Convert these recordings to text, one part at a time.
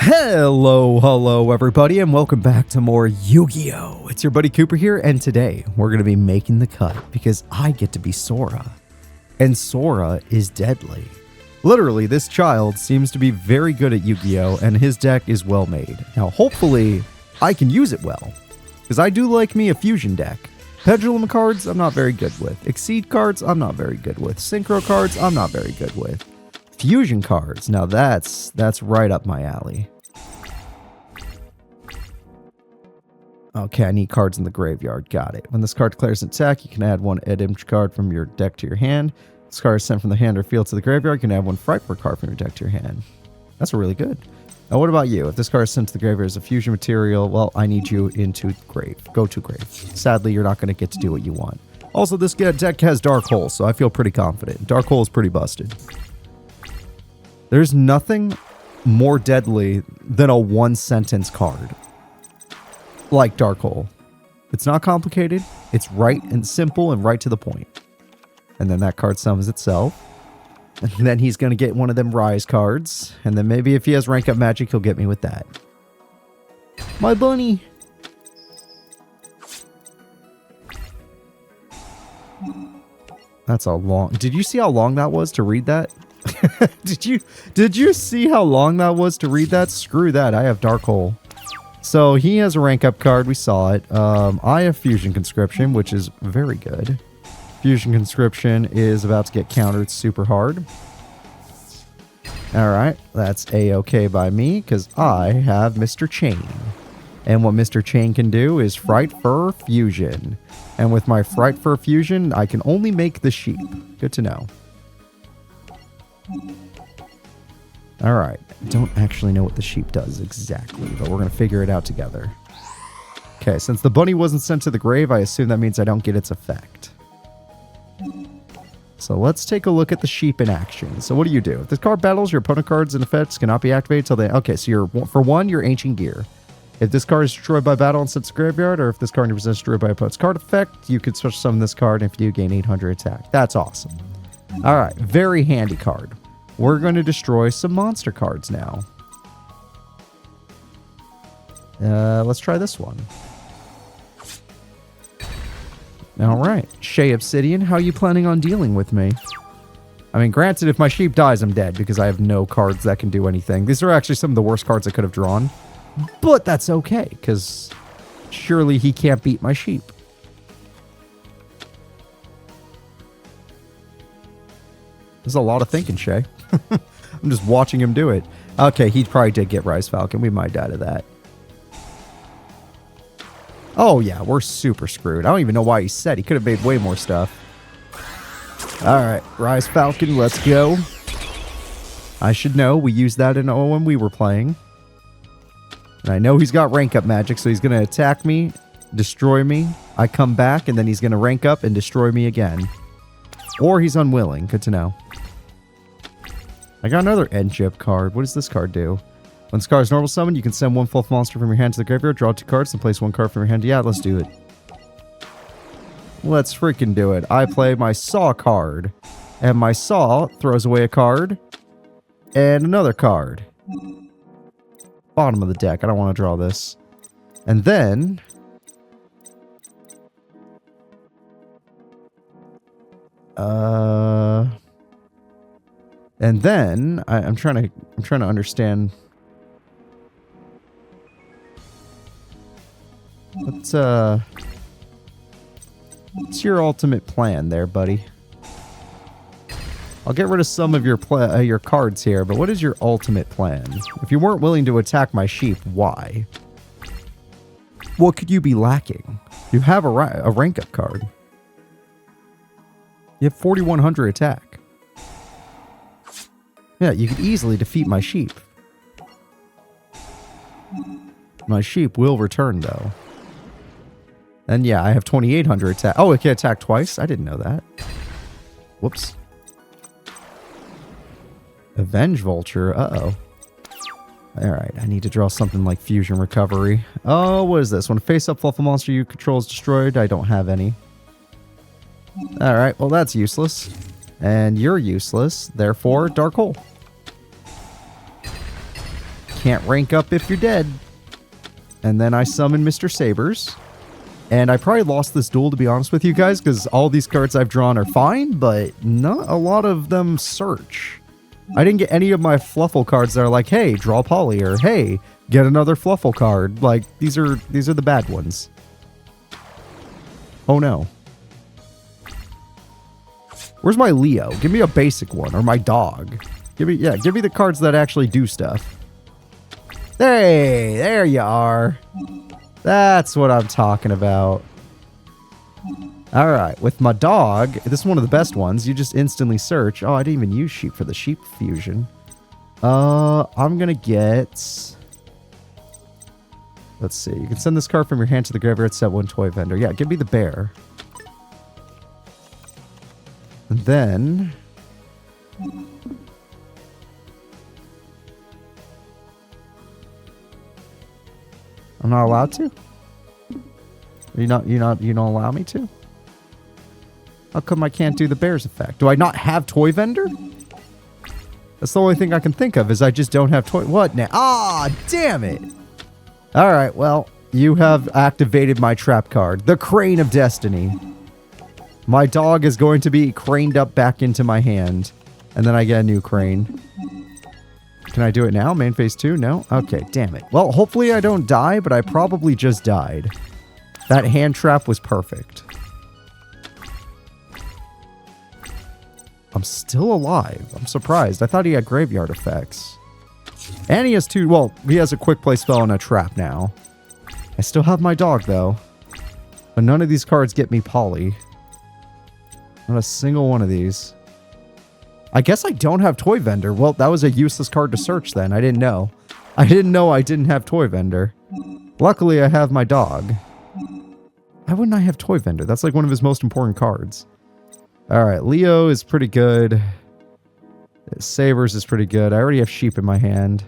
Hello everybody, and welcome back to more Yu-Gi-Oh! It's your buddy Cooper here, and today we're going to be making the cut because I get to be Sora. And Sora is deadly. Literally, this child seems to be very good at Yu-Gi-Oh! And his deck is well made. Now, hopefully, I can use it well, because I do like me a fusion deck. Pendulum cards, I'm not very good with. Exceed cards, I'm not very good with. Synchro cards, I'm not very good with. Fusion cards, now that's right up my alley. Okay, I need cards in the graveyard. Got it. When this card declares an attack, you can add one image card from your deck to your hand. This card is sent from the hand or field to the graveyard. You can add one Frightful card from your deck to your hand. That's really good. Now, what about you? If this card is sent to the graveyard as a fusion material, well, I need you into grave. Go to grave. Sadly, you're not going to get to do what you want. Also, this deck has Dark Hole, so I feel pretty confident. Dark Hole is pretty busted. There's nothing more deadly than a one-sentence card like Dark Hole. It's not complicated. It's right and simple and right to the point. And then that card summons itself. And then he's going to get one of them Rise cards. And then maybe if he has rank up magic, he'll get me with that. My bunny! That's a long... Did you see how long that was to read that? Did you see how long that was to read that? Screw that. I have Dark Hole. So he has a rank up card. We saw it. I have Fusion Conscription, which is very good. Fusion Conscription is about to get countered super hard. Alright, that's A-okay by me, because I have Mr. Chain. And what Mr. Chain can do is Fright Fur Fusion. And with my Fright Fur Fusion, I can only make the sheep. Good to know. Alright, don't actually know what the sheep does exactly, but we're going to figure it out together. Okay, since the bunny wasn't sent to the grave, I assume that means I don't get its effect. So let's take a look at the sheep in action. So what do you do? If this card battles, your opponent cards and effects cannot be activated until they... Okay, so for one, you're Ancient Gear. If this card is destroyed by battle and sent to the graveyard, or if this card is destroyed by opponent's card effect, you can switch summon this card, and if you do, gain 800 attack. That's awesome. Alright, very handy card. We're going to destroy some monster cards now. Let's try this one. Alright. Shay Obsidian, how are you planning on dealing with me? I mean, granted, if my sheep dies, I'm dead because I have no cards that can do anything. These are actually some of the worst cards I could have drawn. But that's okay, because surely he can't beat my sheep. There's a lot of thinking, Shay. I'm just watching him do it. Okay, he probably did get Rise Falcon. We might die to that. Oh, yeah, we're super screwed. I don't even know why he said. He could have made way more stuff. Alright, Rise Falcon, let's go. I should know. We used that in when we were playing. And I know he's got rank up magic, so he's going to attack me, destroy me. I come back, and then he's going to rank up and destroy me again. Or he's unwilling. Good to know. I got another end chip card. What does this card do? When this card is normal summon, you can send one Fluffal monster from your hand to the graveyard, draw 2 cards, and place 1 card from your hand. Yeah, let's do it. Let's freaking do it. I play my Saw card. And my Saw throws away a card. And another card. Bottom of the deck. I don't want to draw this. And then... And then I'm trying to understand what's your ultimate plan there, buddy? I'll get rid of some of your cards here, but what is your ultimate plan? If you weren't willing to attack my sheep, why? What could you be lacking? You have a rank up card. You have 4,100 attack. Yeah, you could easily defeat my sheep. My sheep will return, though. And yeah, I have 2,800 attack. Oh, it can attack twice? I didn't know that. Whoops. Avenge Vulture. Uh-oh. Alright, I need to draw something like Fusion Recovery. Oh, what is this? When a face-up Fluffal monster you control is destroyed, I don't have any. Alright, well that's useless. And you're useless, therefore, Dark Hole. can't rank up if you're dead. And then I summon Mr. Sabers. And I probably lost this duel, to be honest with you guys, because all these cards I've drawn are fine, but not a lot of them search. I didn't get any of my Fluffal cards that are like, hey, draw Poly, or hey, get another Fluffal card. Like, these are the bad ones. Oh no. Where's my Leo? Give me a basic one, or my dog. Give me the cards that actually do stuff. Hey, there you are. That's what I'm talking about. Alright, with my dog, this is one of the best ones. You just instantly search. Oh, I didn't even use sheep for the sheep fusion. I'm gonna get... Let's see. You can send this card from your hand to the graveyard, set one toy vendor. Yeah, give me the bear. And then... I'm not allowed to? You don't allow me to? How come I can't do the bear's effect? Do I not have toy vendor? That's the only thing I can think of, is I just don't have toy... What now? Ah, damn it! Alright, well, you have activated my trap card. The Crane of Destiny. My dog is going to be craned up back into my hand. And then I get a new crane. Can I do it now? Main phase 2? No? Okay, damn it. Well, hopefully I don't die, but I probably just died. That hand trap was perfect. I'm still alive. I'm surprised. I thought he had graveyard effects. And he has two... Well, he has a quick play spell and a trap now. I still have my dog, though. But none of these cards get me Poly. Not a single one of these. I guess I don't have Toy Vendor. Well, that was a useless card to search then. I didn't know. I didn't know I didn't have Toy Vendor. Luckily, I have my dog. Why wouldn't I have Toy Vendor? That's like one of his most important cards. Alright, Leo is pretty good. Sabers is pretty good. I already have Sheep in my hand.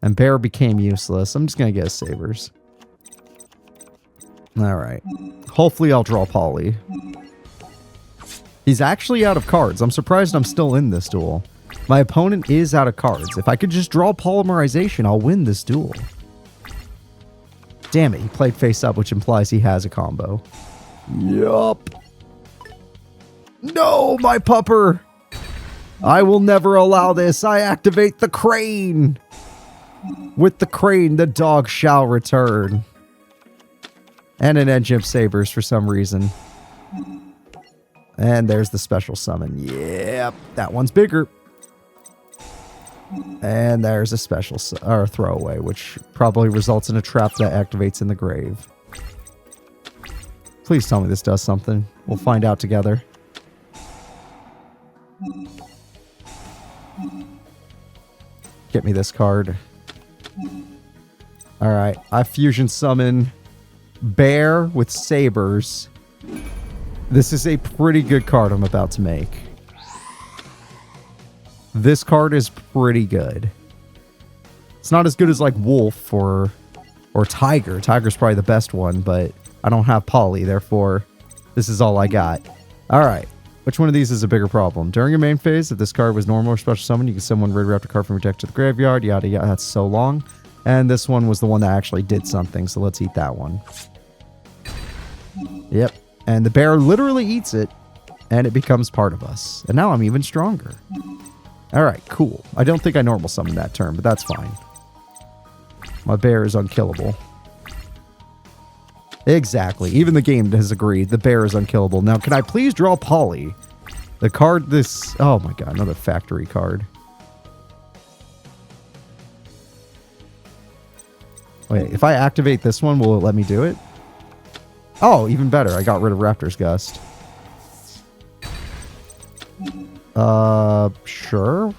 And Bear became useless. I'm just going to get Sabers. Alright. Hopefully I'll draw Poly. He's actually out of cards. I'm surprised I'm still in this duel. My opponent is out of cards. If I could just draw polymerization, I'll win this duel. Damn it, he played face up, which implies he has a combo. Yup. No, my pupper! I will never allow this. I activate the crane. With the crane, the dog shall return. And an Edge of Sabers for some reason. And there's the special summon. Yep, that one's bigger. And there's a special throwaway, which probably results in a trap that activates in the grave. Please tell me this does something. We'll find out together. Get me this card. Alright, I fusion summon Bear with Sabers. This is a pretty good card I'm about to make. This card is pretty good. It's not as good as like Wolf or Tiger. Tiger's probably the best one, but I don't have Poly, therefore this is all I got. Alright. Which one of these is a bigger problem? During your main phase, if this card was normal or special summon, you can summon one Red Raptor card from your deck to the graveyard. Yada yada. That's so long. And this one was the one that actually did something, so let's eat that one. Yep. And the bear literally eats it, and it becomes part of us. And now I'm even stronger. Alright, cool. I don't think I normal summoned that turn, but that's fine. My bear is unkillable. Exactly. Even the game has agreed. The bear is unkillable. Now, can I please draw Poly? The card this... Oh my god, another factory card. Wait, if I activate this one, will it let me do it? Oh, even better. I got rid of Raptor's Gust. Sure.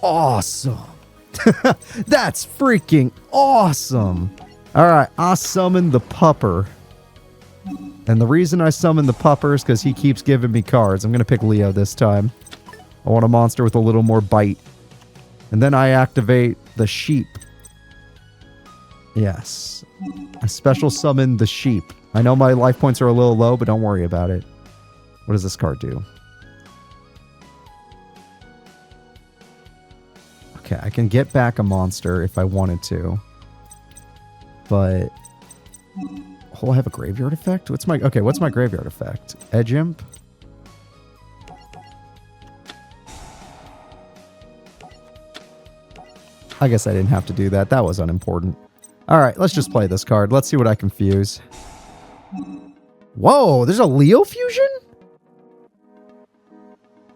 Awesome. That's freaking awesome. Alright, I summon the pupper. And the reason I summon the pupper is because he keeps giving me cards. I'm going to pick Leo this time. I want a monster with a little more bite. And then I activate the sheep. Yes. I special summon the sheep. I know my life points are a little low, but don't worry about it. What does this card do? Okay, I can get back a monster if I wanted to. But... Oh, I have a graveyard effect? What's my graveyard effect? Edge Imp? I guess I didn't have to do that. That was unimportant. Alright, let's just play this card. Let's see what I can fuse. Whoa, there's a Leo fusion?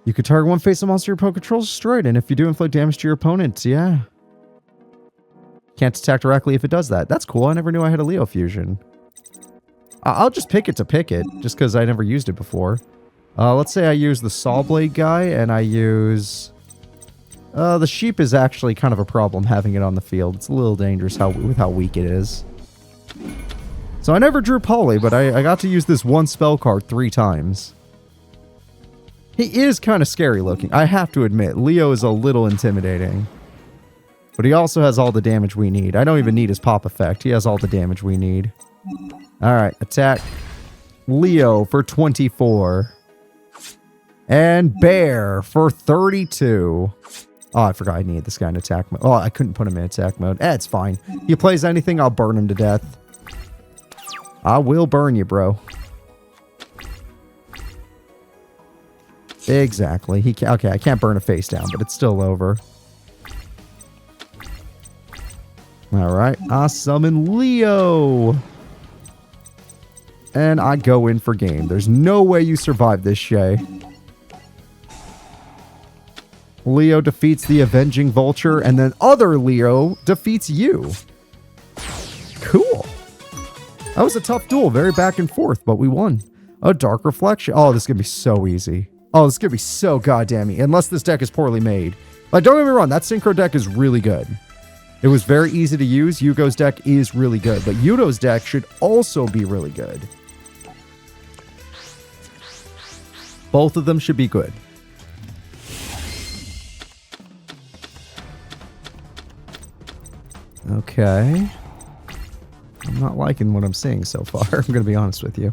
You could target one face-up monster your opponent controls destroyed, and if you do inflict damage to your opponent, yeah. Can't attack directly if it does that. That's cool. I never knew I had a Leo fusion. I'll just pick it to pick it, just because I never used it before. Let's say I use the Saw Blade guy, and I use... the sheep is actually kind of a problem having it on the field. It's a little dangerous with how weak it is. So I never drew Poly, but I got to use this one spell card 3 times. He is kind of scary looking. I have to admit, Leo is a little intimidating. But he also has all the damage we need. I don't even need his pop effect. He has all the damage we need. Alright, attack Leo for 24. And Bear for 32. Oh, I forgot I needed this guy in attack mode. Oh, I couldn't put him in attack mode. It's fine. He plays anything, I'll burn him to death. I will burn you, bro. Exactly. Okay, I can't burn a face down, but it's still over. Alright, I summon Leo. And I go in for game. There's no way you survive this, Shay. Leo defeats the Avenging Vulture, and then other Leo defeats you. Cool. That was a tough duel. Very back and forth, but we won. A Dark Reflection. Oh, this is going to be so easy. Oh, this is going to be so goddamn easy. Unless this deck is poorly made. Like, don't get me wrong. That Synchro deck is really good. It was very easy to use. Yugo's deck is really good. But Yudo's deck should also be really good. Both of them should be good. Okay. I'm not liking what I'm seeing so far. I'm going to be honest with you.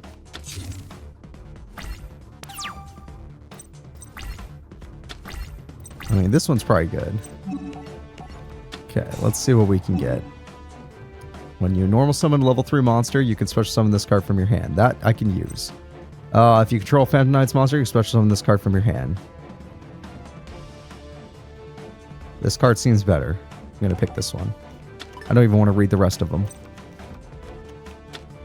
I mean, this one's probably good. Okay, let's see what we can get. When you normal summon a level 3 monster, you can special summon this card from your hand. That I can use. If you control Phantom Knight's monster, you can special summon this card from your hand. This card seems better. I'm going to pick this one. I don't even want to read the rest of them.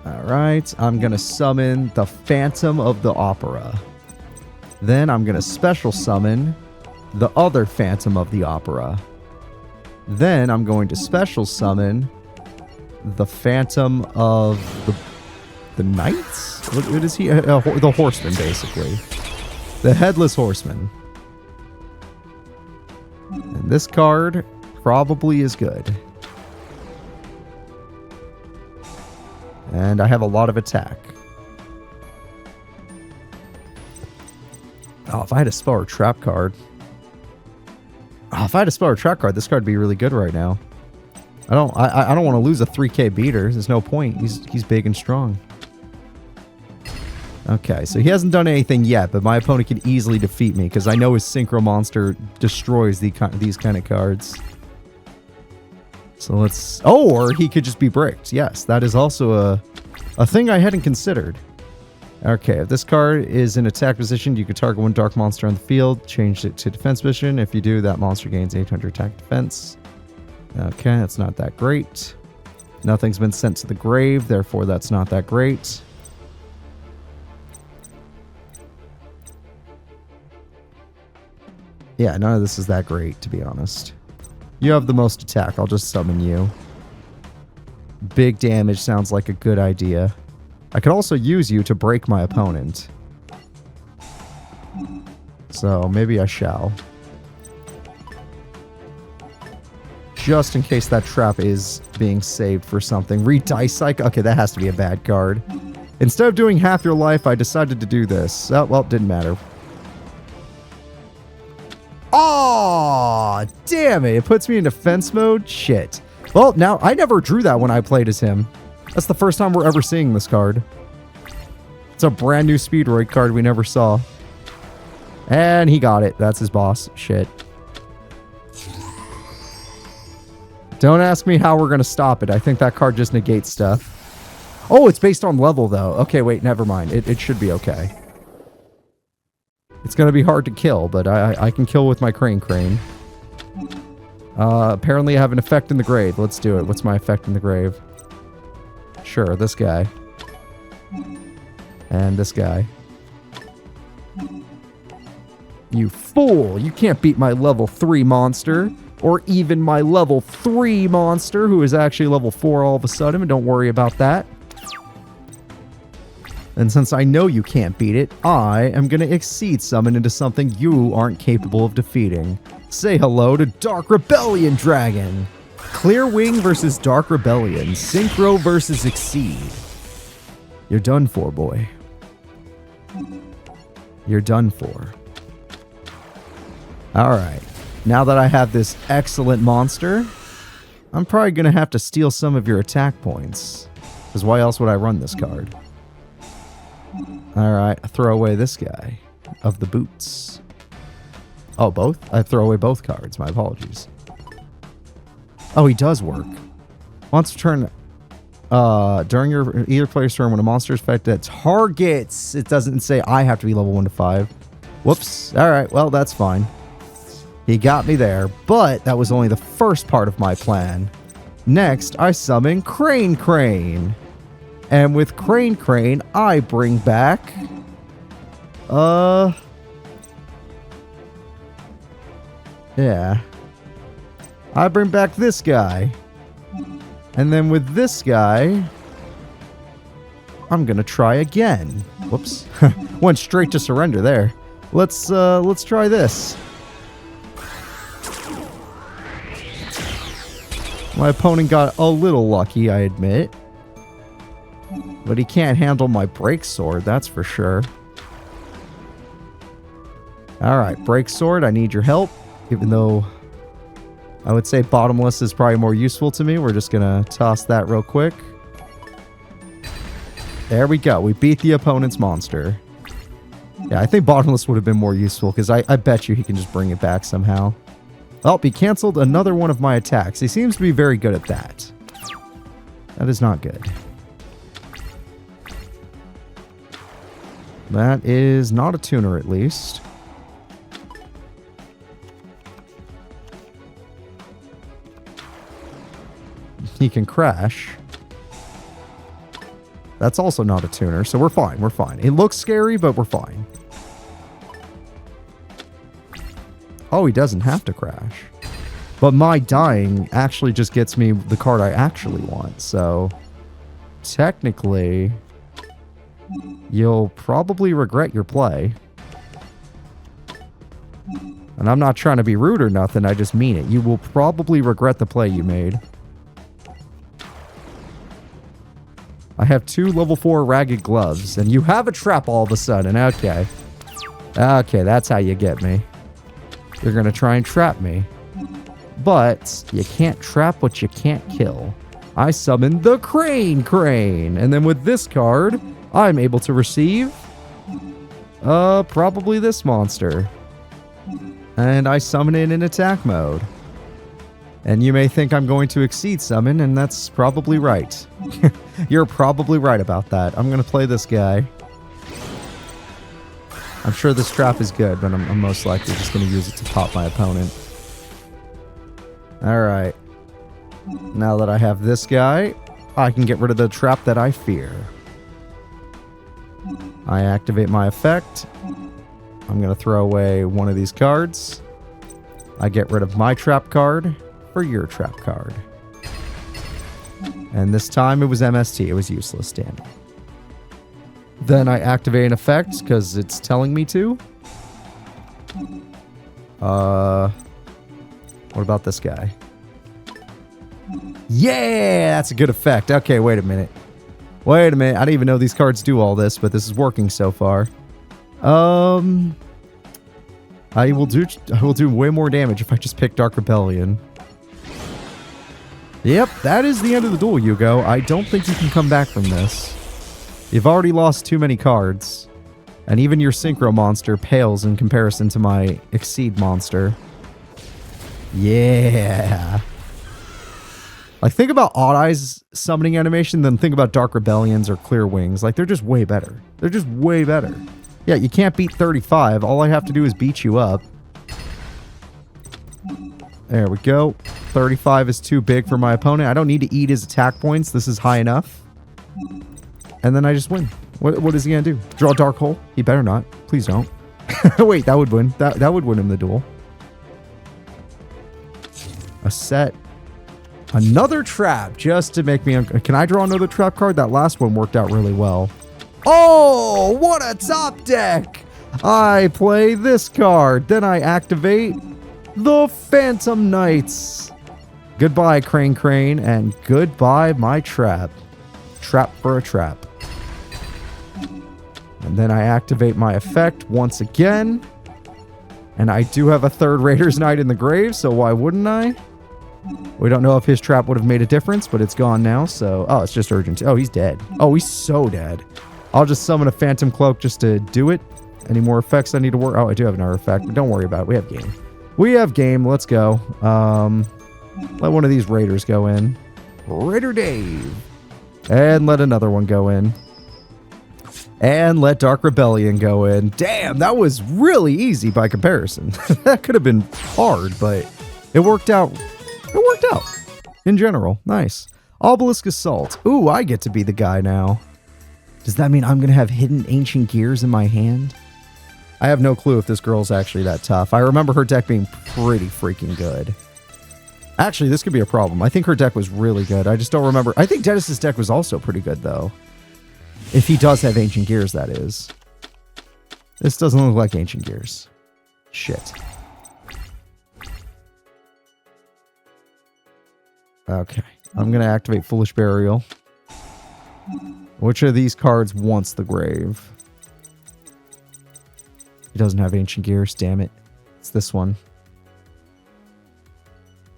Alright, I'm going to summon the Phantom of the Opera. Then I'm going to special summon the other Phantom of the Opera. Then I'm going to special summon the Phantom of the Knights? What is he? The Horseman, basically. The Headless Horseman. And this card probably is good. And I have a lot of attack. Oh, if I had a spell or trap card. Oh, if I had a spell or trap card, this card would be really good right now. I don't want to lose a 3k beater. There's no point. He's big and strong. Okay, so he hasn't done anything yet, but my opponent can easily defeat me because I know his Synchro Monster destroys these kind of cards. So let's... Oh, or he could just be bricked. Yes, that is also a thing I hadn't considered. Okay, if this card is in attack position, you can target one dark monster on the field, change it to defense position. If you do, that monster gains 800 attack defense. Okay, that's not that great. Nothing's been sent to the grave, therefore that's not that great. Yeah, none of this is that great, to be honest. You have the most attack. I'll just summon you. Big damage sounds like a good idea. I could also use you to break my opponent. So maybe I shall. Just in case that trap is being saved for something. Re-dice cycle? Okay, that has to be a bad card. Instead of doing half your life, I decided to do this. Oh, well, didn't matter. Oh, damn it. It puts me in defense mode? Shit. Well, now, I never drew that when I played as him. That's the first time we're ever seeing this card. It's a brand new Speedroid card we never saw. And he got it. That's his boss. Shit. Don't ask me how we're going to stop it. I think that card just negates stuff. Oh, it's based on level, though. Okay, wait, never mind. It should be okay. It's going to be hard to kill, but I can kill with my Crane. Apparently I have an effect in the grave. Let's do it. What's my effect in the grave? Sure, this guy. And this guy. You fool! You can't beat my level 3 monster. Or even my level 3 monster, who is actually level 4 all of a sudden, and don't worry about that. And since I know you can't beat it, I am going to exceed summon into something you aren't capable of defeating. Say hello to Dark Rebellion Dragon! Clear Wing versus Dark Rebellion. Synchro versus Exceed. You're done for, boy. You're done for. Alright. Now that I have this excellent monster, I'm probably going to have to steal some of your attack points. Because why else would I run this card? Alright, I throw away this guy. Of the boots. Oh, both? I throw away both cards. My apologies. Oh, he does work. Once per turn, during either player's turn, when a monster is affected that targets, it doesn't say I have to be level 1 to 5. Whoops. Alright, well, that's fine. He got me there, but that was only the first part of my plan. Next, I summon Crane. And with Crane, I bring back... Yeah. I bring back this guy. And then with this guy... I'm gonna try again. Whoops. Went straight to surrender there. Let's try this. My opponent got a little lucky, I admit. But he can't handle my break sword, that's for sure. Alright, break sword, I need your help. Even though I would say bottomless is probably more useful to me. We're just gonna toss that real quick. There we go. We beat the opponent's monster. Yeah, I think bottomless would have been more useful because I bet you he can just bring it back somehow. Oh, he canceled another one of my attacks. He seems to be very good at that. That is not good. That is not a tuner, at least. He can crash. That's also not a tuner, so we're fine. We're fine. It looks scary, but we're fine. Oh, he doesn't have to crash. But my dying actually just gets me the card I actually want, so... Technically... You'll probably regret your play. And I'm not trying to be rude or nothing, I just mean it. You will probably regret the play you made. I have 2 level 4 ragged gloves, and you have a trap all of a sudden. Okay. Okay, that's how you get me. You're gonna try and trap me. But you can't trap what you can't kill. I summon the Crane. And then with this card, I'm able to receive... probably this monster. And I summon it in attack mode. And you may think I'm going to exceed summon, and that's probably right. You're probably right about that. I'm going to play this guy. I'm sure this trap is good, but I'm most likely just going to use it to pop my opponent. Alright. Now that I have this guy, I can get rid of the trap that I fear. I activate my effect. I'm going to throw away one of these cards. I get rid of my trap card for your trap card. And this time it was MST. It was useless, damn it. Then I activate an effect because it's telling me to. What about this guy? Yeah, that's a good effect. Okay, wait a minute. Wait a minute. I didn't even know these cards do all this, but this is working so far. I will do way more damage if I just pick Dark Rebellion. Yep, that is the end of the duel, Yugo. I don't think you can come back from this. You've already lost too many cards. And even your Synchro monster pales in comparison to my Exceed monster. Yeah. Like, think about Odd Eyes summoning animation, then think about Dark Rebellions or Clear Wings. Like, they're just way better. They're just way better. Yeah, you can't beat 35. All I have to do is beat you up. There we go. 35 is too big for my opponent. I don't need to eat his attack points. This is high enough. And then I just win. What is he going to do? Draw a Dark Hole? He better not. Please don't. Wait, that would win. That would win him the duel. A set. Another trap just to make me... Can I draw another trap card? That last one worked out really well. Oh, what a top deck! I play this card. Then I activate the Phantom Knights. Goodbye, Crane Crane, and goodbye, my trap. Trap for a trap. And then I activate my effect once again. And I do have a third Raider's Knight in the grave, so why wouldn't I? We don't know if his trap would have made a difference, but it's gone now, so... Oh, it's just urgent. Oh, he's dead. Oh, he's so dead. I'll just summon a Phantom Cloak just to do it. Any more effects I need to work... Oh, I do have another effect, but don't worry about it. We have game. We have game. Let's go. Let one of these Raiders go in. Raider Dave. And let another one go in. And let Dark Rebellion go in. Damn, that was really easy by comparison. That could have been hard, but it worked out. It worked out. In general. Nice. Obelisk Assault. Ooh, I get to be the guy now. Does that mean I'm going to have hidden ancient gears in my hand? I have no clue if this girl's actually that tough. I remember her deck being pretty freaking good. Actually, this could be a problem. I think her deck was really good. I just don't remember. I think Dennis's deck was also pretty good, though. If he does have ancient gears, that is. This doesn't look like ancient gears. Shit. Okay. I'm going to activate Foolish Burial. Which of these cards wants the grave? He doesn't have ancient gears, damn it. It's this one.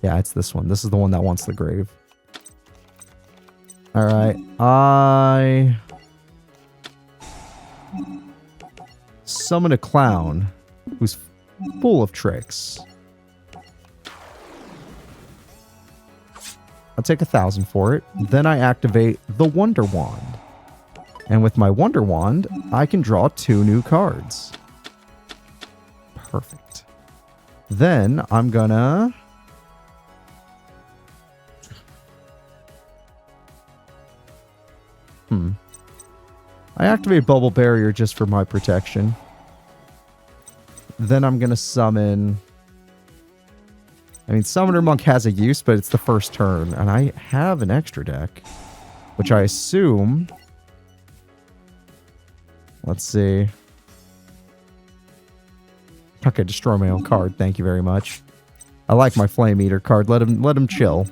Yeah, it's this one. This is the one that wants the grave. Alright. I summon a clown who's full of tricks. I'll take 1,000 for it. Then I activate the Wonder Wand. And with my Wonder Wand, I can draw 2 new cards. Perfect. Then I'm gonna... I activate Bubble Barrier just for my protection. Then I'm gonna summon... I mean, Summoner Monk has a use, but it's the first turn. And I have an extra deck. Which I assume... Let's see. Okay, destroy my own card. Thank you very much. I like my Flame Eater card. Let him chill.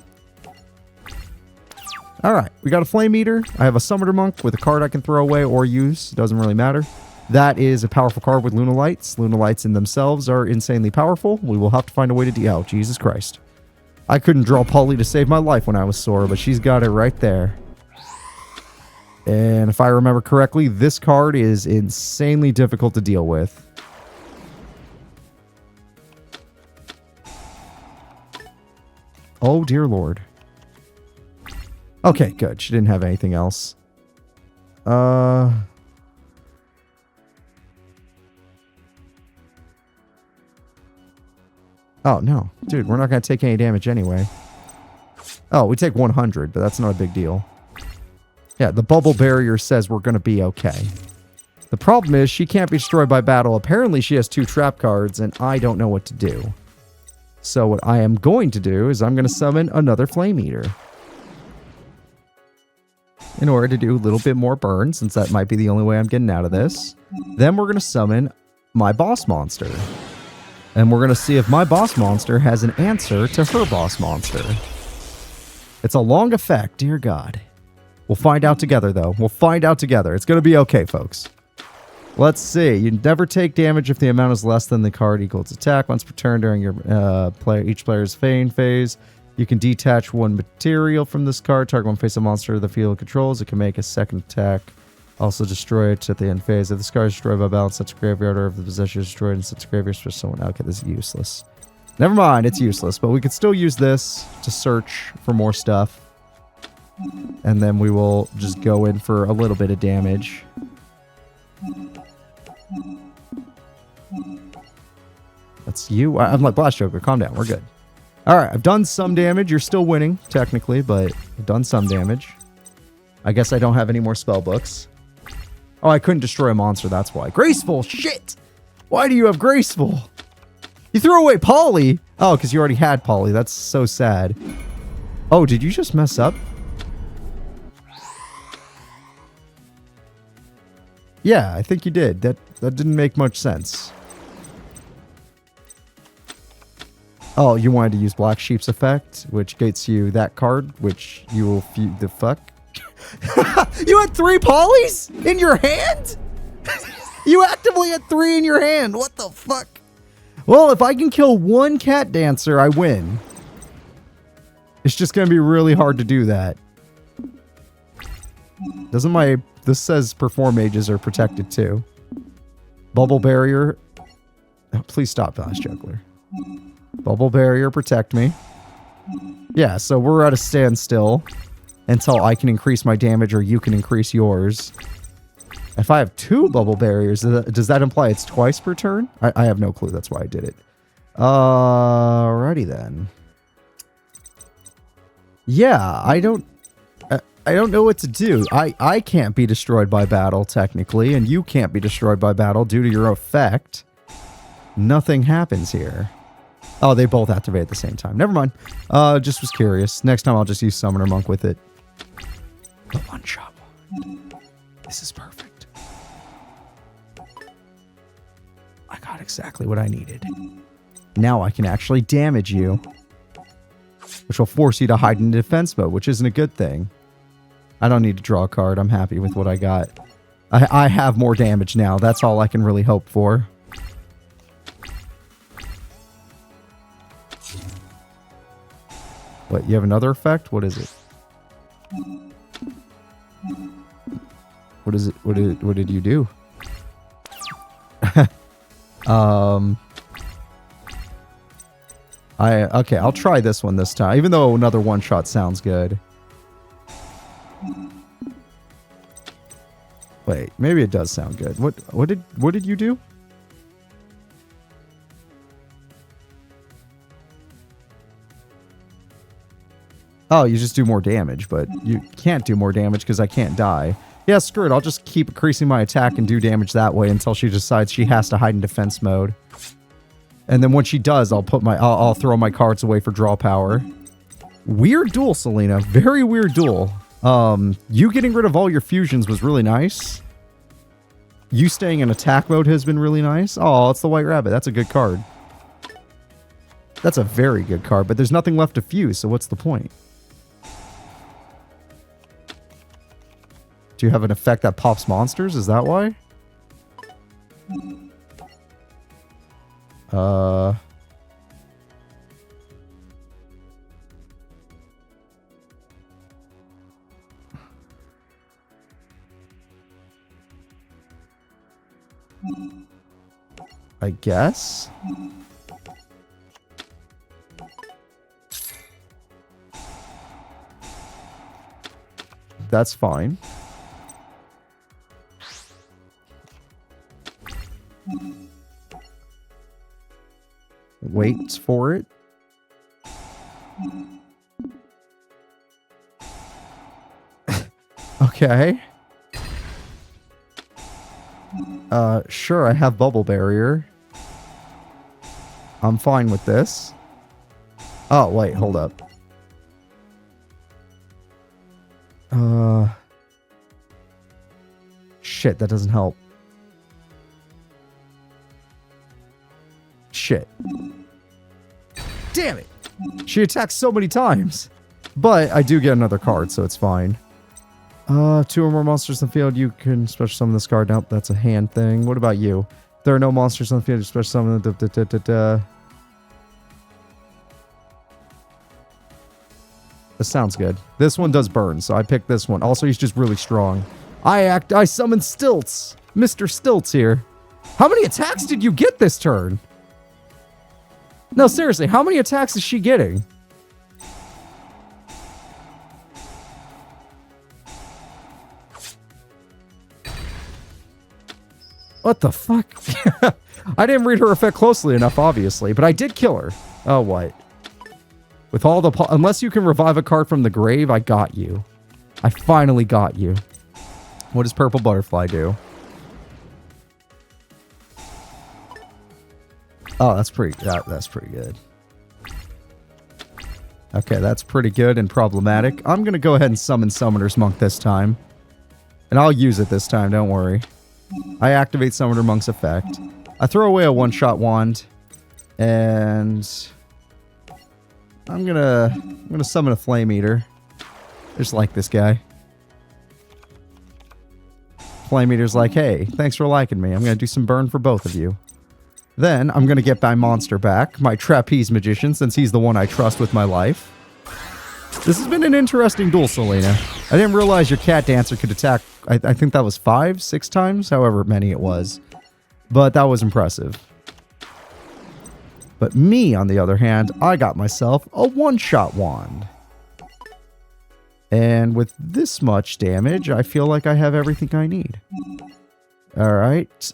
Alright, we got a Flame Eater. I have a Summoner Monk with a card I can throw away or use. It doesn't really matter. That is a powerful card with Lunalights. Lunalights in themselves are insanely powerful. We will have to find a way to deal. Oh, Jesus Christ. I couldn't draw Polly to save my life when I was Sora, but she's got it right there. And if I remember correctly, this card is insanely difficult to deal with. Oh, dear Lord. Okay, good. She didn't have anything else. Oh, no. Dude, we're not going to take any damage anyway. Oh, we take 100, but that's not a big deal. Yeah, the Bubble Barrier says we're going to be okay. The problem is she can't be destroyed by battle. Apparently she has 2 trap cards, and I don't know what to do. So what I am going to do is I'm going to summon another Flame Eater. In order to do a little bit more burn, since that might be the only way I'm getting out of this. Then we're going to summon my boss monster. And we're going to see if my boss monster has an answer to her boss monster. It's a long effect, dear God. We'll find out together, though. We'll find out together. It's going to be okay, folks. Let's see. You never take damage if the amount is less than the card equals attack. Once per turn during your each player's feign phase, you can detach 1 material from this card. Target one face of monster the field controls. It can make a second attack. Also destroy it at the end phase. If this card is destroyed by balance, sets a graveyard, or if the possession is destroyed and sets a graveyard for someone. Okay, this is useless. Never mind, it's useless. But we could still use this to search for more stuff. And then we will just go in for a little bit of damage. That's you. I'm like, Blast Joker, calm down. We're good. All right, I've done some damage. You're still winning, technically, but I've done some damage. I guess I don't have any more spell books. Oh, I couldn't destroy a monster, that's why. Graceful, shit! Why do you have Graceful? You threw away Poly! Oh, because you already had Poly. That's so sad. Oh, did you just mess up? Yeah, I think you did. That didn't make much sense. Oh, you wanted to use Black Sheep's effect, which gets you that card, which you will feud the fuck. You had 3 polys in your hand? You actively had 3 in your hand. What the fuck? Well, if I can kill 1 cat dancer, I win. It's just going to be really hard to do that. Doesn't my... This says perform mages are protected too. Bubble barrier. Oh, please stop, Blast Juggler. Bubble barrier, protect me. Yeah, so we're at a standstill until I can increase my damage or you can increase yours. If I have 2 bubble barriers, does that imply it's twice per turn? I have no clue. That's why I did it. Alrighty then. Yeah, I don't know what to do. I can't be destroyed by battle, technically, and you can't be destroyed by battle due to your effect. Nothing happens here. Oh, they both activate at the same time. Never mind. Just was curious. Next time I'll just use Summoner Monk with it. The one-shot one. This is perfect. I got exactly what I needed. Now I can actually damage you. Which will force you to hide in defense mode, which isn't a good thing. I don't need to draw a card. I'm happy with what I got. I have more damage now. That's all I can really hope for. What, you have another effect? What is it? What is it? What did you do? Okay, I'll try this one this time, even though another one-shot sounds good. Wait, maybe it does sound good. What did you do? Oh, you just do more damage, but you can't do more damage because I can't die. Yeah, screw it. I'll just keep increasing my attack and do damage that way until she decides she has to hide in defense mode. And then when she does, I'll throw my cards away for draw power. Weird duel, Celina. Very weird duel. You getting rid of all your fusions was really nice. You staying in attack mode has been really nice. Oh, it's the White Rabbit. That's a good card. That's a very good card, but there's nothing left to fuse, so what's the point? Do you have an effect that pops monsters? Is that why? I guess. That's fine. Wait for it. Okay. Sure, I have bubble barrier. I'm fine with this. Oh, wait, hold up. Shit, that doesn't help. Shit. Damn it! She attacks so many times. But I do get another card, so it's fine. 2 or more monsters in the field, you can special summon this card. Nope, that's a hand thing. What about you? There are no monsters on the field, you special summon the... This sounds good. This one does burn, so I picked this one. Also, he's just really strong. I summon Stilts. Mr. Stilts here. How many attacks did you get this turn? No, seriously, how many attacks is she getting? What the fuck? I didn't read her effect closely enough, obviously, but I did kill her. Oh, what? With all the... Unless you can revive a card from the grave, I got you. I finally got you. What does Purple Butterfly do? Oh, that's pretty good. Okay, that's pretty good and problematic. I'm going to go ahead and summon Summoner's Monk this time. And I'll use it this time, don't worry. I activate Summoner Monk's effect. I throw away a one-shot wand. And... I'm gonna summon a Flame Eater. Just like this guy. Flame Eater's like, hey, thanks for liking me. I'm gonna do some burn for both of you. Then, I'm going to get my monster back, my Trapeze Magician, since he's the one I trust with my life. This has been an interesting duel, Celina. I didn't realize your Cat Dancer could attack, I think that was 5, 6 times, however many it was. But that was impressive. But me, on the other hand, I got myself a one-shot wand. And with this much damage, I feel like I have everything I need. Alright,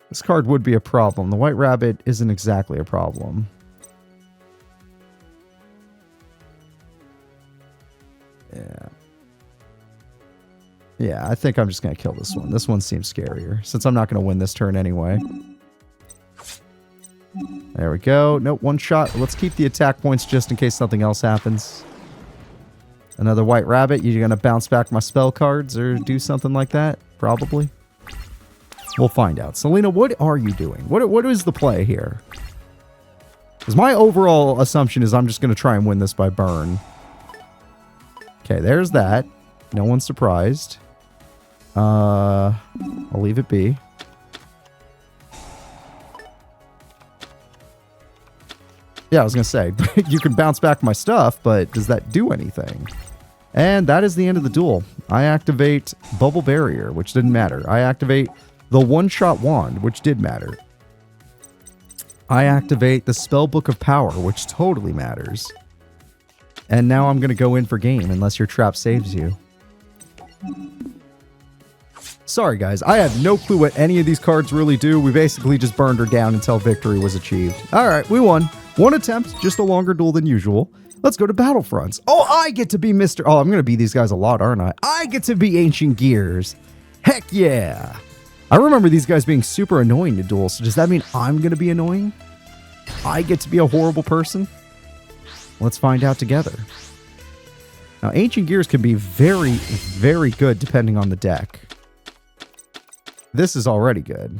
this card would be a problem. The White Rabbit isn't exactly a problem. Yeah. Yeah, I think I'm just going to kill this one. This one seems scarier, since I'm not going to win this turn anyway. There we go. Nope, one shot. Let's keep the attack points just in case something else happens. Another White Rabbit. You're going to bounce back my spell cards or do something like that? Probably. We'll find out. Celina, what are you doing? What is the play here? Because my overall assumption is I'm just going to try and win this by burn. Okay, there's that. No one's surprised. I'll leave it be. Yeah, I was going to say, you can bounce back my stuff, but does that do anything? And that is the end of the duel. I activate Bubble Barrier, which didn't matter. I activate the one-shot wand, which did matter. I activate the Spellbook of Power, which totally matters. And now I'm going to go in for game, unless your trap saves you. Sorry, guys. I have no clue what any of these cards really do. We basically just burned her down until victory was achieved. Alright, we won. One attempt, just a longer duel than usual. Let's go to Battlefronts. Oh, I get to be Mr. Oh, I'm going to be these guys a lot, aren't I? I get to be Ancient Gears. Heck yeah. I remember these guys being super annoying to duel, so does that mean I'm going to be annoying? I get to be a horrible person? Let's find out together. Now, Ancient Gears can be very, very good depending on the deck. This is already good.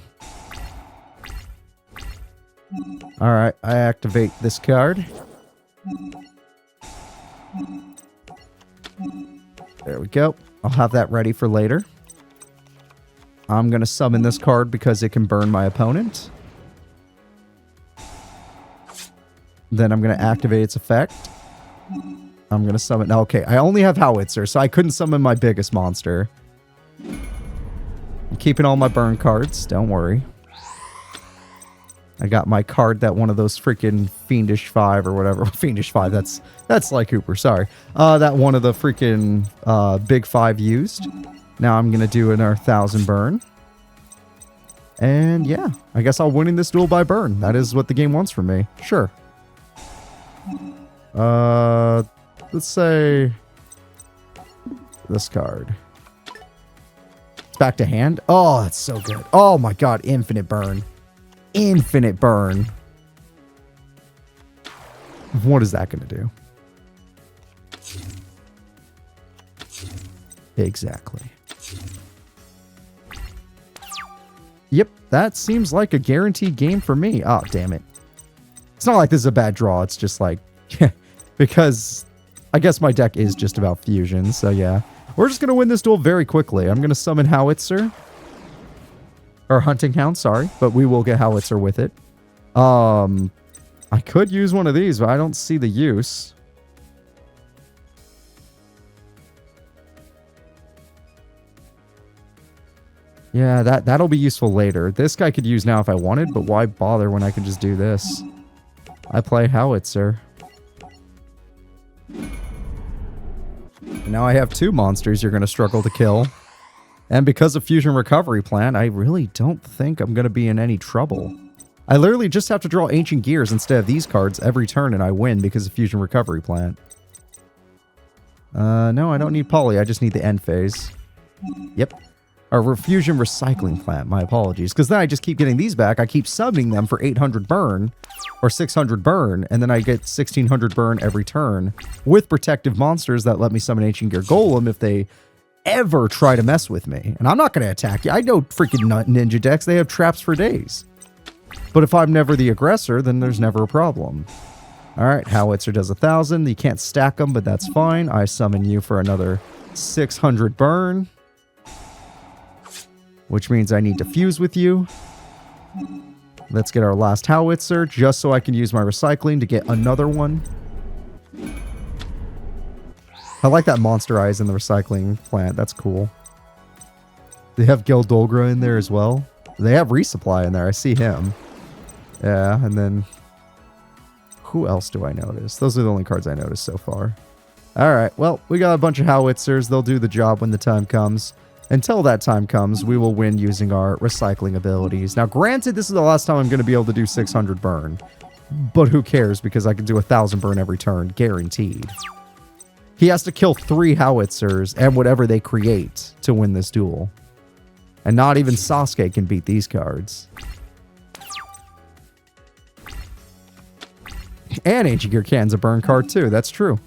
Alright, I activate this card. There we go. I'll have that ready for later. I'm going to summon this card because it can burn my opponent. Then I'm going to activate its effect. I'm going to summon... Okay, I only have Howitzer, so I couldn't summon my biggest monster. I'm keeping all my burn cards. Don't worry. I got my card that one of those freaking Fiendish 5 or whatever. Fiendish 5, that's like Hooper, sorry. That one of the freaking big 5 used. Now I'm going to do another 1,000 burn. And yeah, I guess I'll win in this duel by burn. That is what the game wants from me. Sure. Let's say this card. It's back to hand. Oh, that's so good. Oh my god, infinite burn. Infinite burn. What is that going to do? Exactly. Yep, that seems like a guaranteed game for me. Oh, damn it. It's not like this is a bad draw. It's just like... because I guess my deck is just about fusion, so yeah. We're just going to win this duel very quickly. I'm going to summon Howitzer. Or Hunting Hound, sorry. But we will get Howitzer with it. I could use one of these, but I don't see the use. Yeah, that'll be useful later. This guy could use now if I wanted, but why bother when I can just do this? I play Howitzer. Now I have 2 monsters you're going to struggle to kill. And because of Fusion Recovery Plant, I really don't think I'm going to be in any trouble. I literally just have to draw Ancient Gears instead of these cards every turn, and I win because of Fusion Recovery Plant. No, I don't need Poly. I just need the end phase. Yep. Or Fusion Recycling Plant. My apologies. Because then I just keep getting these back. I keep summoning them for 800 burn. Or 600 burn. And then I get 1600 burn every turn. With protective monsters that let me summon Ancient Gear Golem if they ever try to mess with me. And I'm not going to attack you. I know freaking ninja decks. They have traps for days. But if I'm never the aggressor, then there's never a problem. Alright, Howitzer does 1,000. You can't stack them, but that's fine. I summon you for another 600 burn. Which means I need to fuse with you. Let's get our last Howitzer, just so I can use my recycling to get another one. I like that Monster Eyes in the recycling plant. That's cool. They have Gildolgra in there as well. They have Resupply in there. I see him. Yeah, and then... who else do I notice? Those are the only cards I noticed so far. Alright, well, we got a bunch of Howitzers. They'll do the job when the time comes. Until that time comes, we will win using our recycling abilities. Now, granted, this is the last time I'm going to be able to do 600 burn. But who cares, because I can do 1,000 burn every turn, guaranteed. He has to kill 3 Howitzers and whatever they create to win this duel. And not even Sasuke can beat these cards. And Ancient Gear Can's a burn card too, that's true.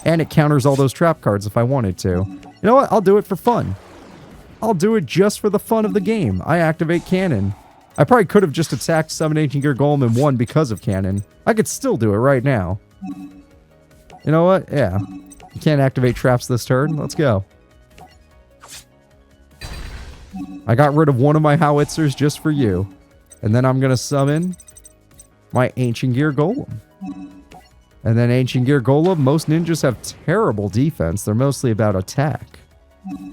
And it counters all those trap cards if I wanted to. You know what? I'll do it for fun. I'll do it just for the fun of the game. I activate Cannon. I probably could have just attacked Summon Ancient Gear Golem and won because of Cannon. I could still do it right now. You know what? Yeah. You can't activate traps this turn. Let's go. I got rid of one of my Howitzers just for you. And then I'm going to summon my Ancient Gear Golem. And then Ancient Gear Golem, most ninjas have terrible defense. They're mostly about attack.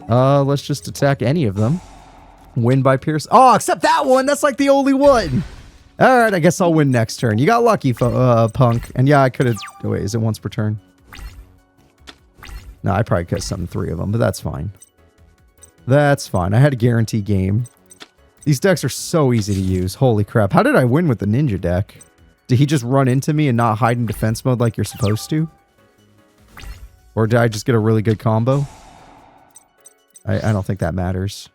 Let's just attack any of them. Win by Pierce. Oh, except that one. That's like the only one. All right, I guess I'll win next turn. You got lucky, punk. And yeah, I could have... oh, wait, is it once per turn? No, I probably could have summoned 3 of them, but that's fine. That's fine. I had a guarantee game. These decks are so easy to use. Holy crap. How did I win with the ninja deck? Did he just run into me and not hide in defense mode like you're supposed to? Or did I just get a really good combo? I don't think that matters.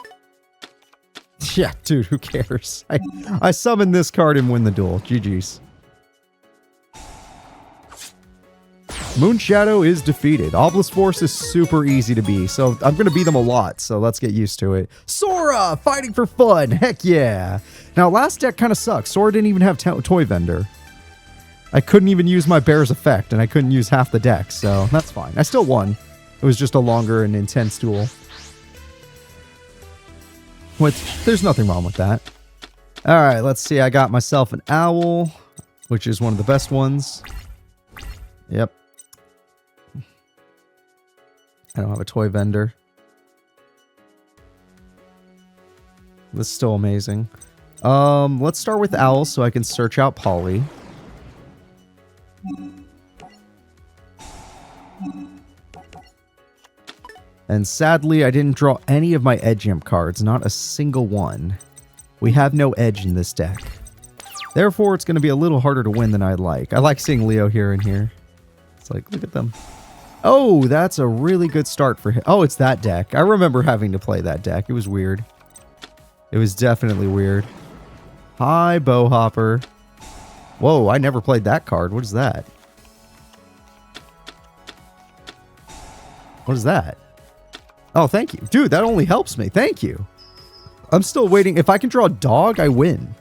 Yeah, dude, who cares? I summon this card and win the duel. GG's. Moonshadow is defeated. Obelisk Force is super easy to be, so I'm going to beat them a lot, so let's get used to it. Sora! Fighting for fun! Heck yeah! Now, last deck kind of sucks. Sora didn't even have Toy Vendor. I couldn't even use my Bear's Effect, and I couldn't use half the deck, so that's fine. I still won. It was just a longer and intense duel. There's nothing wrong with that. Alright, let's see. I got myself an Owl, which is one of the best ones. Yep. I don't have a Toy Vendor. This is still amazing. Let's start with Owl so I can search out Poly. And sadly, I didn't draw any of my Edge Imp cards, not a single one. We have no edge in this deck. Therefore, it's going to be a little harder to win than I'd like. I like seeing Leo here and here. It's like, look at them. Oh, that's a really good start for him. Oh, it's that deck. I remember having to play that deck. It was weird. It was definitely weird. Hi, Bowhopper. Whoa, I never played that card. What is that? What is that? Oh, thank you. Dude, that only helps me. Thank you. I'm still waiting. If I can draw a dog, I win.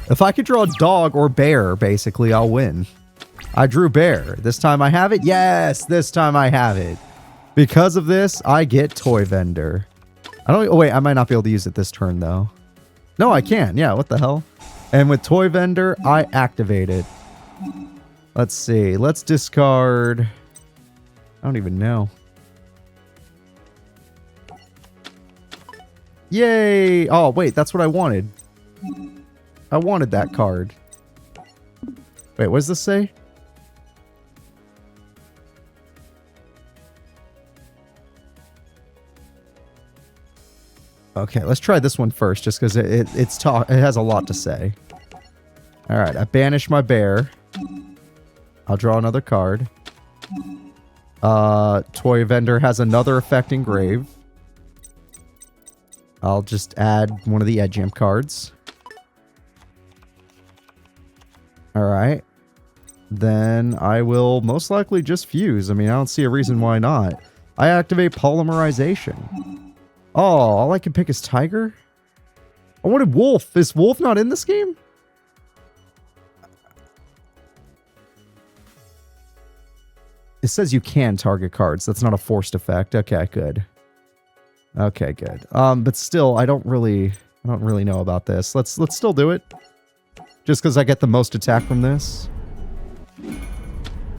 If I can draw a dog or bear, basically, I'll win. I drew bear. This time I have it? Yes, this time I have it. Because of this, I get Toy Vendor. I don't... oh, wait, I might not be able to use it this turn, though. No, I can. Yeah, what the hell? And with Toy Vendor, I activate it. Let's see. Let's discard... I don't even know. Yay! Oh, wait, that's what I wanted. I wanted that card. Wait, what does this say? Okay, let's try this one first, just because it has a lot to say. All right, I banish my bear. I'll draw another card. Toy vendor has another effect engrave. I'll just add one of the edge imp cards. All right. Then I will most likely just fuse. I mean, I don't see a reason why not. I activate polymerization. Oh, all I can pick is tiger? I wanted wolf. Is wolf not in this game? It says you can target cards. That's not a forced effect. Okay, good. Okay, good. But still, I don't really know about this. Let's still do it. Just because I get the most attack from this.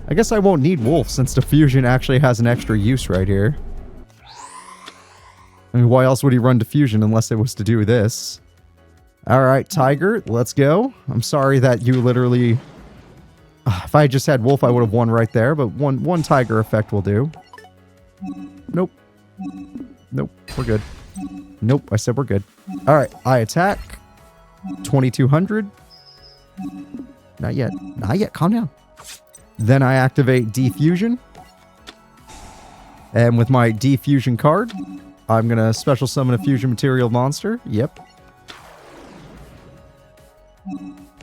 I guess I won't need wolf since diffusion actually has an extra use right here. I mean, why else would he run diffusion unless it was to do this? Alright, tiger, let's go. I'm sorry that you literally... if I just had wolf, I would have won right there, but one tiger effect will do. Nope. Nope, we're good. Nope, I said we're good. Alright, I attack. 2200. Not yet. Not yet, calm down. Then I activate Defusion. And with my Defusion card, I'm going to special summon a fusion material monster. Yep.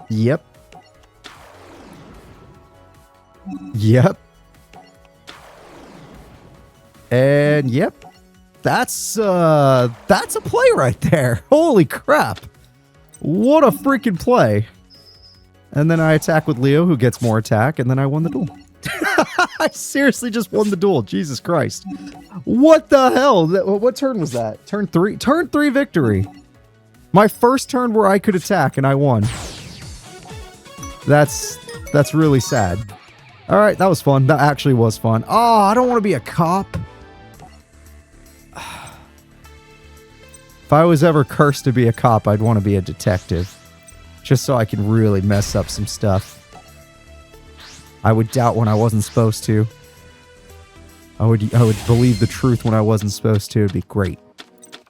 Yep. Yep. And yep. That's a play right there. Holy crap. What a freaking play. And then I attack with Leo, who gets more attack, and then I won the duel. I seriously just won the duel. Jesus Christ. What the hell? What turn was that? Turn 3? Turn 3 victory. My first turn where I could attack, and I won. That's really sad. All right, that was fun. That actually was fun. Oh, I don't want to be a cop. If I was ever cursed to be a cop, I'd want to be a detective. Just so I can really mess up some stuff. I would doubt when I wasn't supposed to. I would believe the truth when I wasn't supposed to. It'd be great.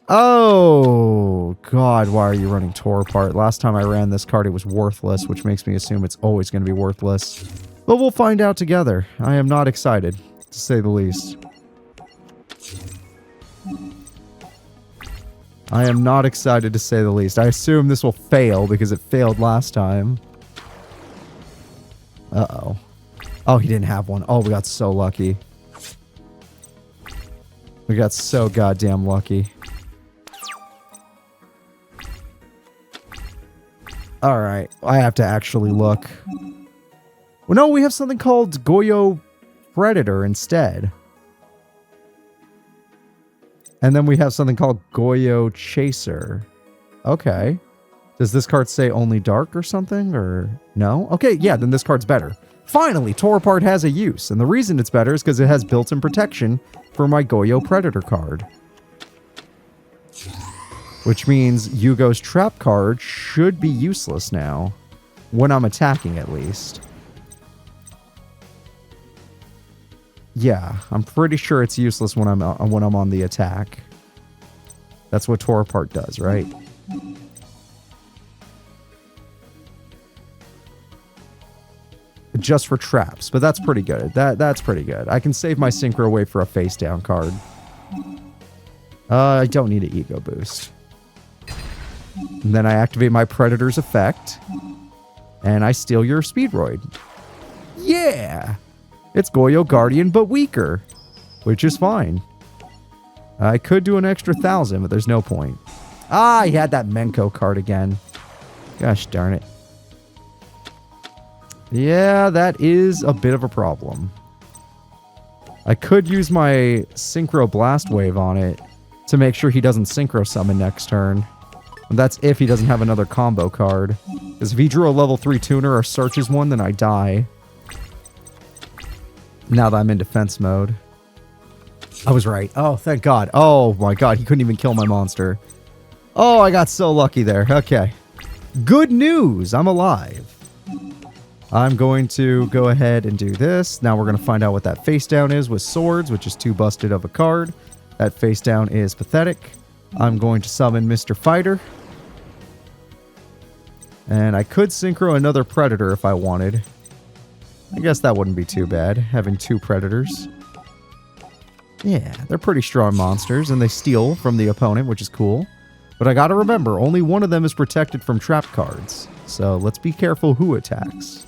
Oh, God, why are you running Tor apart? Last time I ran this card, it was worthless, which makes me assume it's always going to be worthless. But we'll find out together. I am not excited, to say the least. I am not excited, to say the least. I assume this will fail because it failed last time. Uh-oh. Oh, he didn't have one. Oh, we got so lucky. We got so goddamn lucky. Alright, I have to actually look. Well, no, we have something called Goyo Predator instead. And then we have something called Goyo Chaser. Okay. Does this card say only dark or something? Or no? Okay, yeah, then this card's better. Finally, Tor Apart has a use. And the reason it's better is because it has built-in protection for my Goyo Predator card. Which means Yugo's trap card should be useless now. When I'm attacking, at least. Yeah, I'm pretty sure it's useless when I'm on the attack. That's what Tor Apart does, right? Just for traps, but that's pretty good. That's pretty good. I can save my Synchro away for a face down card. I don't need an ego boost. And then I activate my Predator's effect. And I steal your Speedroid. Yeah! It's Goyo Guardian, but weaker. Which is fine. I could do an extra 1,000, but there's no point. Ah, he had that Menko card again. Gosh darn it. Yeah, that is a bit of a problem. I could use my Synchro Blast Wave on it to make sure he doesn't Synchro Summon next turn. And that's if he doesn't have another combo card. Because if he drew a level 3 tuner or searches one, then I die. Now that I'm in defense mode. I was right. Oh, thank God. Oh my God, he couldn't even kill my monster. Oh, I got so lucky there. Okay. Good news, I'm alive. I'm going to go ahead and do this. Now we're going to find out what that face down is with swords, which is too busted of a card. That face down is pathetic. I'm going to summon Mr. Fighter. And I could synchro another Predator if I wanted. I guess that wouldn't be too bad, having 2 Predators. Yeah, they're pretty strong monsters, and they steal from the opponent, which is cool. But I gotta remember, only one of them is protected from trap cards. So let's be careful who attacks.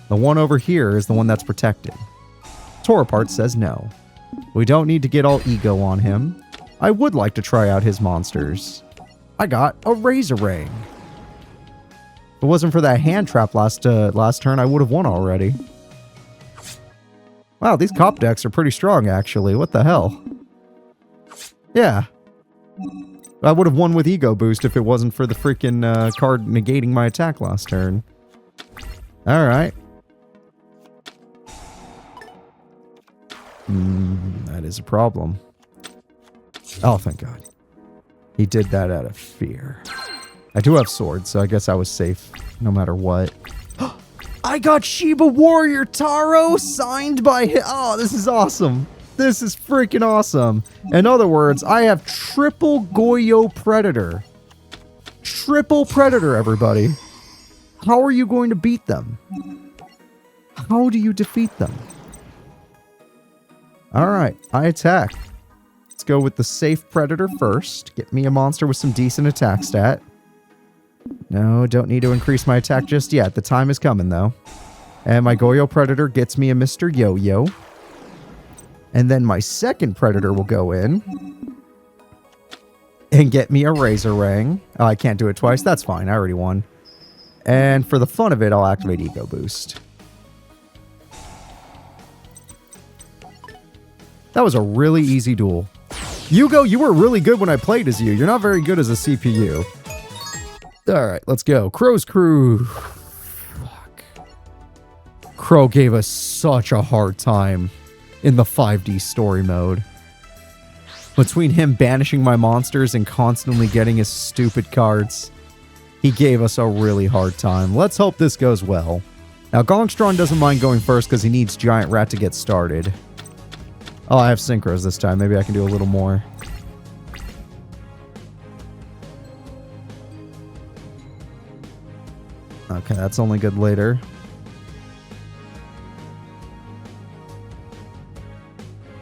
The one over here is the one that's protected. Torapart says no. We don't need to get all ego on him. I would like to try out his monsters. I got a Razorang. If it wasn't for that hand trap last turn, I would have won already. Wow, these cop decks are pretty strong, actually. What the hell? Yeah. I would have won with Ego Boost if it wasn't for the freaking card negating my attack last turn. Alright. That is a problem. Oh, thank God. He did that out of fear. I do have swords, so I guess I was safe no matter what. I got Shiba Warrior Taro signed by him. Oh, this is awesome. This is freaking awesome. In other words, I have triple Goyo Predator. Triple Predator, everybody. How are you going to beat them? How do you defeat them? Alright, I attack. Let's go with the safe Predator first. Get me a monster with some decent attack stat. No, don't need to increase my attack just yet. The time is coming, though. And my Goyo Predator gets me a Mr. Yo-Yo. And then my second Predator will go in and get me a Razorang. Oh, I can't do it twice. That's fine. I already won. And for the fun of it, I'll activate Ego Boost. That was a really easy duel. Yugo, you were really good when I played as you. You're not very good as a CPU. Alright, let's go. Crow's Crew. Fuck. Crow gave us such a hard time in the 5D story mode. Between him banishing my monsters and constantly getting his stupid cards, he gave us a really hard time. Let's hope this goes well. Now, Gong Strong doesn't mind going first because he needs Giant Rat to get started. Oh, I have synchros this time. Maybe I can do a little more. Okay, that's only good later.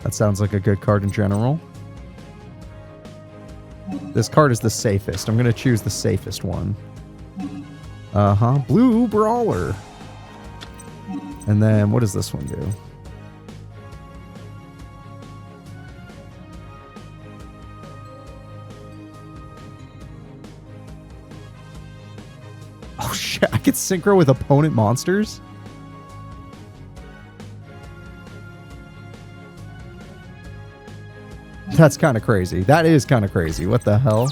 That sounds like a good card in general. This card is the safest. I'm going to choose the safest one. Blue Brawler. And then, what does this one do? Oh shit, I can synchro with opponent monsters? That's kind of crazy. That is kind of crazy. What the hell?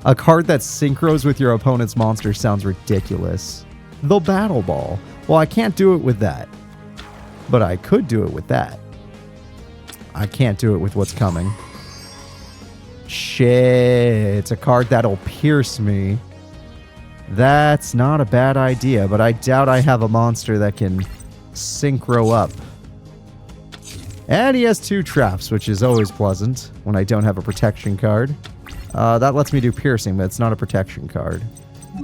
A card that synchros with your opponent's monster sounds ridiculous. The Battle Ball. Well, I can't do it with that. But I could do it with that. I can't do it with what's coming. Shit. It's a card that'll pierce me. That's not a bad idea, but I doubt I have a monster that can synchro up. And he has 2 traps, which is always pleasant when I don't have a protection card. That lets me do piercing, but it's not a protection card.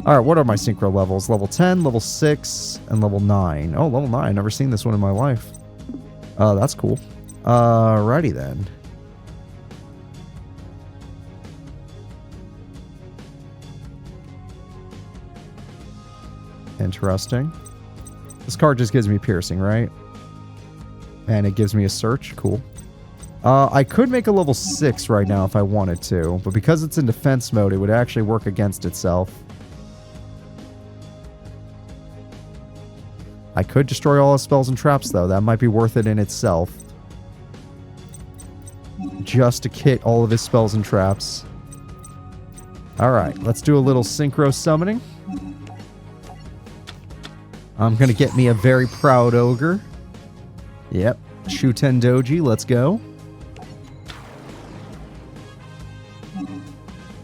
Alright, what are my synchro levels? Level 10, level 6, and level 9. Oh, level 9. Never seen this one in my life. That's cool. Alrighty then. Interesting. This card just gives me piercing, right? And it gives me a search. Cool. I could make a level 6 right now if I wanted to, but because it's in defense mode, it would actually work against itself. I could destroy all his spells and traps, though. That might be worth it in itself. Just to kit all of his spells and traps. Alright, let's do a little synchro summoning. I'm going to get me a very proud ogre. Yep. Shuten Doji, let's go.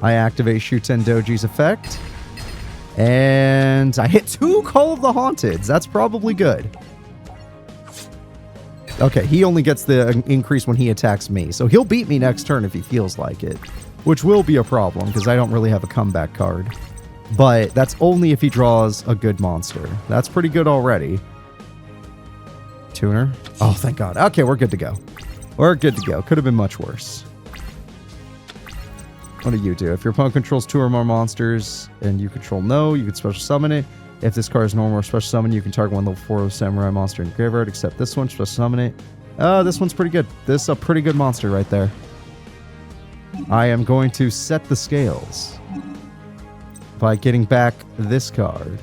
I activate Shuten Doji's effect. And I hit 2 Call of the Haunteds. That's probably good. Okay, he only gets the increase when he attacks me. So he'll beat me next turn if he feels like it. which will be a problem because I don't really have a comeback card. But that's only if he draws a good monster. That's pretty good already. Tuner. Oh, thank God. Okay, we're good to go. We're good to go. Could have been much worse. What do you do? If your opponent controls 2 or more monsters and you control no, you can special summon it. If this card is normal or special summon, you can target one level 4 samurai monster in the graveyard, except this one, special summon it. This one's pretty good. This is a pretty good monster right there. I am going to set the scales by getting back this card.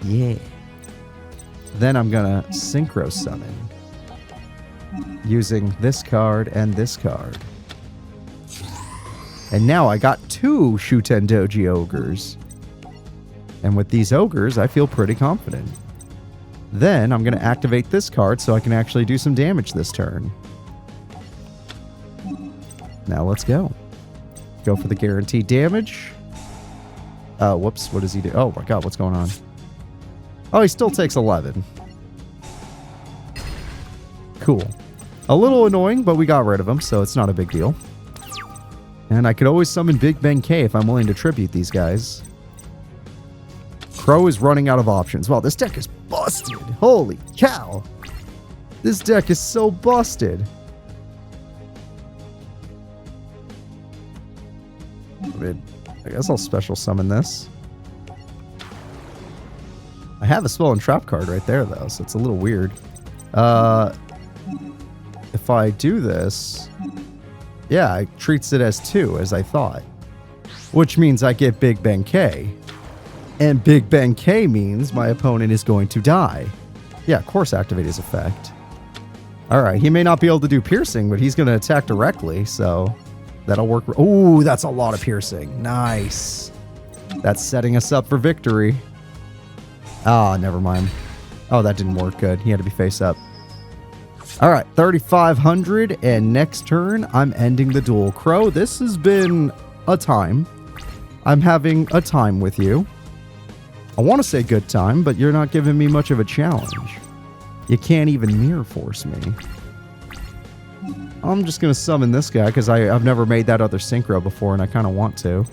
Yeah. Then I'm gonna synchro summon using this card and this card. And now I got 2 Shuten Doji Ogres. And with these Ogres, I feel pretty confident. Then I'm gonna activate this card so I can actually do some damage this turn. Now let's go. Go for the guaranteed damage. Whoops, what does he do? Oh my God, what's going on? Oh, he still takes 11. Cool. A little annoying, but we got rid of him, so it's not a big deal. And I could always summon Big Ben K if I'm willing to tribute these guys. Crow is running out of options. Wow, this deck is busted. Holy cow. This deck is so busted. I guess I'll special summon this. I have a spell and trap card right there, though, so it's a little weird. If I do this, yeah, it treats it as 2, as I thought. Which means I get Big Ben K. And Big Ben K means my opponent is going to die. Yeah, of course activate his effect. Alright, he may not be able to do piercing, but he's going to attack directly, so that'll work. Oh, that's a lot of piercing. Nice. That's setting us up for victory. Ah, never mind. Oh, that didn't work good. He had to be face up. All right, 3,500, and next turn, I'm ending the duel. Crow, this has been a time. I'm having a time with you. I want to say good time, but you're not giving me much of a challenge. You can't even mirror force me. I'm just going to summon this guy because I've never made that other synchro before, and I kind of want to.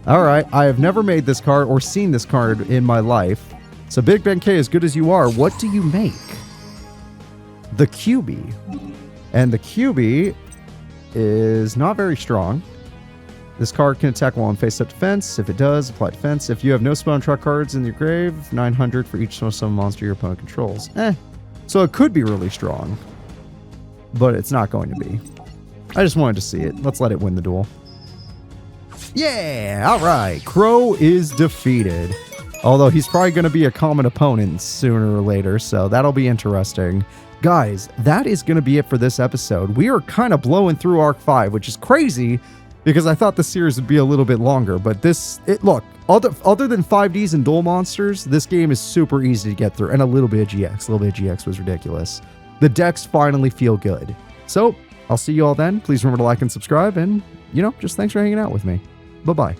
All right, I have never made this card or seen this card in my life. So Big Ben K, as good as you are, what do you make? The QB. And the QB is not very strong. This card can attack while in face-up defense. If it does, apply defense. If you have no spell and trap cards in your grave, 900 for each summon monster your opponent controls. So it could be really strong, but it's not going to be. I just wanted to see it. Let's let it win the duel. Yeah, all right. Crow is defeated. Although he's probably going to be a common opponent sooner or later, so that'll be interesting. Guys, that is going to be it for this episode. We are kind of blowing through Arc 5, which is crazy because I thought the series would be a little bit longer. But look, other than 5Ds and duel monsters, this game is super easy to get through. And a little bit of GX. A little bit of GX was ridiculous. The decks finally feel good. So, I'll see you all then. Please remember to like and subscribe. And, just thanks for hanging out with me. Bye-bye.